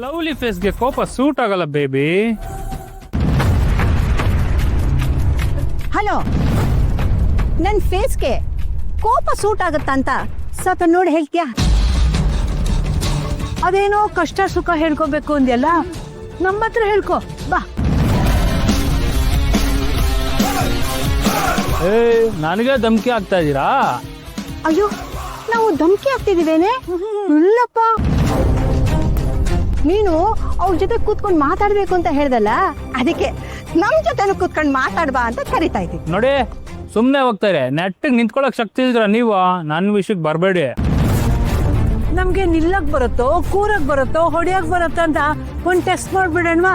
Lovely ಫೇಸ್ಗೆ ಕೋಪ suit ಆಗಲ್ಲ baby. Hello, ನನ್ನ ಫೇಸ್ಗೆ ಕೋಪ ಸೂಟ್ ಆಗುತ್ತಂತ ಸ್ವಲ್ಪ ನೋಡಿ ಹೇಳ್ತೀಯಾ? ಅದೇನೋ ಕಷ್ಟ ಸುಖ ಹೇಳ್ಕೋಬೇಕು ಅಂದ್ಯಲ್ಲ, ನಮ್ಮ ಹತ್ರ ಹೇಳ್ಕೊ ಬಾ. ನನಗೆ ಧಮಕಿ ಆಗ್ತಾ ಇದ್ದೀರಾ? ಅಯ್ಯೋ, ನಾವು ಧಮಕಿ ಆಗ್ತಿದ್ದೀವೇನೆ? ಇಲ್ಲಪ್ಪ, ನೀನು ಅವ್ರ ಜೊತೆ ಕೂತ್ಕೊಂಡು ಮಾತಾಡ್ಬೇಕು ಅಂತ ಹೇಳ್ದಲ್ಲ, ಅದಕ್ಕೆ ನಮ್ ಜೊತೆನೂ ಕೂತ್ಕೊಂಡು ಮಾತಾಡ್ಬಾ ಅಂತ ಕರಿತಾ ಇದ್ದೀನಿ. ನೋಡಿ, ಸುಮ್ಮನೆ ಹೋಗ್ತಾರೆ. ನೆಟ್ಟಿಗೆ ನಿಂತ್ಕೊಳಕ್ ಶಕ್ತಿ ಇದ್ರ ನೀವು ನನ್ನ ವಿಷಯಕ್ಕೆ ಬರಬೇಡಿ. ನಮ್ಗೆ ನಿಲ್ಲಕ್ ಬರುತ್ತೋ, ಕೂರಕ್ ಬರುತ್ತೋ, ಹೊಡಿಯಕ್ ಬರುತ್ತೋ ಅಂತ ಒಂದ್ ಟೆಸ್ಟ್ ಮಾಡ್ಬಿಡಣ್ವಾ?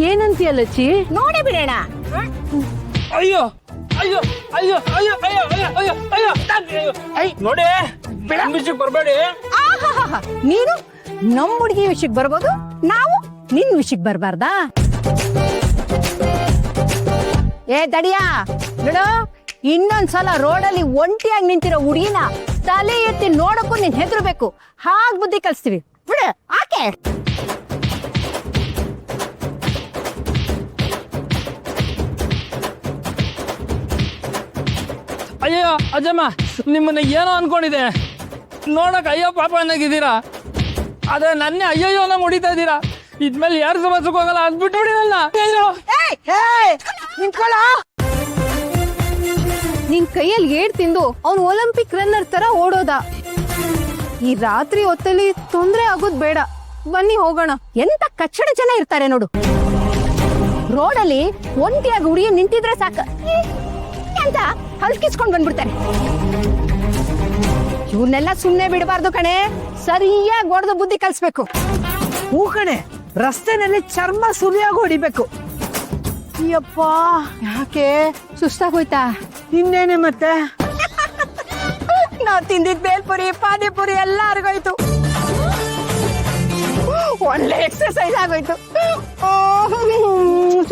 ಏನಂತೀಯ ಲಚ್ಚಿ? ನೋಡಿ ಬಿಡೋಣ. ಅಯ್ಯೋ ಅಯ್ಯೋ ಅಯ್ಯೋ ಅಯ್ಯೋ ಅಯ್ಯೋ ಅಯ್ಯೋ ಅಯ್ಯೋ ಅಯ್ಯೋ ಅಯ್ಯೋ ನೋಡಿ, ನನ್ನ ವಿಷಯಕ್ಕೆ ಬರಬೇಡಿ. ನೀನು ನಮ್ ಹುಡುಗಿ ವಿಷಯಕ್ಕೆ ಬರ್ಬೋದು, ನಾವು ನಿನ್ ವಿಷಯಕ್ಕೆ ಬರ್ಬಾರ್ದಾ? ಏ ತಡಿಯಾ, ನೋಡು, ಇನ್ನೊಂದ್ಸಲ ರೋಡಲ್ಲಿ ಒಂಟಿಯಾಗಿ ನಿಂತಿರೋ ಹುಡುಗಿನ ತಲೆ ಎತ್ತಿ ನೋಡಕ್ಕೂ ನೀನ್ ಹೆದರ್ಬೇಕು. ಹಾಗ್ ಬುದ್ಧಿ ಕಲಿಸ್ತೀವಿ ಬಿಡು. ಆಕೆ ಅಯ್ಯೋ ಅಜ್ಜಮ್ಮ, ನಿಮ್ಮನ್ನ ಏನೋ ಅನ್ಕೊಂಡಿದೆ. ನೋಡಕ್ ಅಯ್ಯೋ ಪಾಪ ಅನ್ನಗಿದ್ದೀರಾ, ಆದ್ರೆ ನನ್ನೇ ಅಯ್ಯಯ್ಯೋ ಅನ್ನೋ ಹೊಡಿತಾ ಇದ್ದೀರಾ. ಇದ್ಮೇಲೆ ಯಾರು ಸಮಸ್ಯೆಗೆ ಹೋಗಲ್ಲ, ಅದ್ ಬಿಟ್ಬಿಡಿ ನನ್ನ. ನಿಂತ್ಕೊಳ್ಳ. ನಿನ್ ಕೈಯಲ್ಲಿ ಏಡ್ ತಿಂದು ಅವ್ನು ಒಲಿಂಪಿಕ್ ರನ್ನರ್ ತರ ಓಡೋದ. ಈ ರಾತ್ರಿ ಹೊತ್ತಲ್ಲಿ ತೊಂದ್ರೆ ಆಗೋದ್ ಬೇಡ, ಬನ್ನಿ ಹೋಗೋಣ. ಎಂತ ಕಚ್ಚಡ ಜನ ಇರ್ತಾರೆ ನೋಡು. ರೋಡಲ್ಲಿ ಒಂಟಿಯಾಗಿ ಹುಡುಗಿ ನಿಂತಿದ್ರೆ ಸಾಕ ಅಂತ ಹಲ್ಕಿಸ್ಕೊಂಡ್ ಬಂದ್ಬಿಡ್ತಾರೆ. ಇವನ್ನೆಲ್ಲ ಸುಮ್ನೆ ಬಿಡಬಾರ್ದು ಕಣೆ, ಸರಿಯಾಗಿ ಹೊಡೆದು ಬುದ್ಧಿ ಕಲಿಸ್ಬೇಕು. ಹೂ ಕಣೆ, ರಸ್ತೆನಲ್ಲಿ ಚರ್ಮ ಸುಲಿಯಾಗಿ ಹೊಡಿಬೇಕು. ಅಯ್ಯಪ್ಪ, ಯಾಕೆ ಸುಸ್ತಾಗೋಯ್ತಾ? ಇನ್ನೇನೆ ಮತ್ತೆ? ನಾವ್ ತಿಂದಿದ್ ಬೇಲ್ಪುರಿ ಪಾನಿಪುರಿ ಎಲ್ಲ ಅರ್ಗೋಯ್ತು. ಒಳ್ಳೆ ಎಕ್ಸರ್ಸೈಸ್ ಆಗೋಯ್ತು.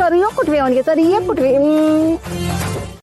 ಸರಿಯಾಗಿ ಕೊಟ್ವಿ ಅವನಿಗೆ, ಸರಿಯಾಗಿ ಕೊಟ್ವಿ.